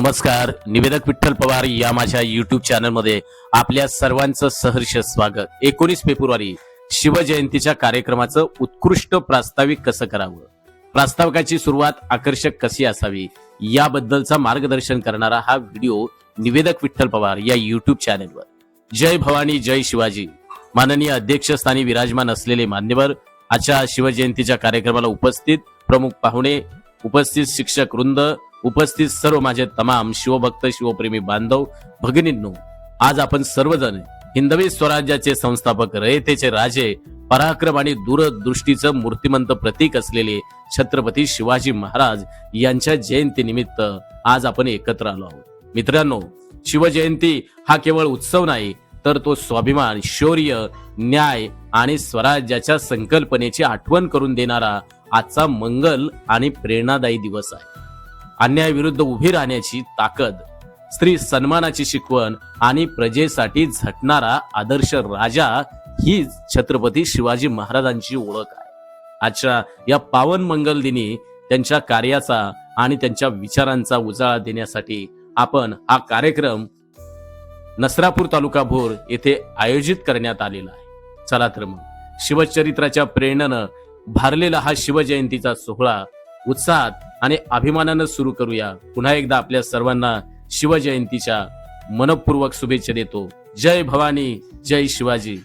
नमस्कार. निवेदक विठ्ठल पवार या माझ्या युट्यूब चॅनलमध्ये आपल्या सर्वांचं सहर्ष स्वागत. 19 फेब्रुवारी शिवजयंतीच्या कार्यक्रमाचं उत्कृष्ट प्रास्ताविक कसं करावं, प्रास्ताविकाची सुरुवात आकर्षक कशी असावी याबद्दलचा मार्गदर्शन करणारा हा व्हिडिओ निवेदक विठ्ठल पवार या युट्यूब चॅनलवर. जय भवानी जय शिवाजी. माननीय अध्यक्षस्थानी विराजमान असलेले मान्यवर, आजच्या शिवजयंतीच्या कार्यक्रमाला उपस्थित प्रमुख पाहुणे, उपस्थित शिक्षक वृंद, उपस्थित सर्व माझे तमाम शिवभक्त शिवप्रेमी बांधव भगिनींनो, आज आपण सर्वजण हिंदवी स्वराज्याचे संस्थापक, रयतेचे राजे, पराक्रम आणि दूरदृष्टीचं मूर्तिमंत प्रतीक असलेले छत्रपती शिवाजी महाराज यांच्या जयंतीनिमित्त आज आपण एकत्र आलो आहोत. मित्रांनो, शिवजयंती हा केवळ उत्सव नाही, तर तो स्वाभिमान, शौर्य, न्याय आणि स्वराज्याच्या संकल्पनेची आठवण करून देणारा आजचा मंगल आणि प्रेरणादायी दिवस आहे. अन्यायाविरुद्ध उभी राहण्याची ताकद, स्त्री सन्मानाची शिकवण आणि प्रजेसाठी झटणारा आदर्श राजा ही छत्रपती शिवाजी महाराजांची ओळख आहे. आजच्या या पावन मंगल दिनी त्यांच्या कार्याचा आणि त्यांच्या विचारांचा उजाळा देण्यासाठी आपण हा कार्यक्रम नसरापूर तालुका भोर येथे आयोजित करण्यात आलेला आहे. चला तर मग शिवचरित्राच्या प्रेरणेनं भारलेला हा शिवजयंतीचा सोहळा उत्साहात आणि अभिमानानं सुरू करूया. पुन्हा एकदा आपल्या सर्वांना शिवजयंतीच्या मनपूर्वक शुभेच्छा देतो. जय भवानी जय शिवाजी.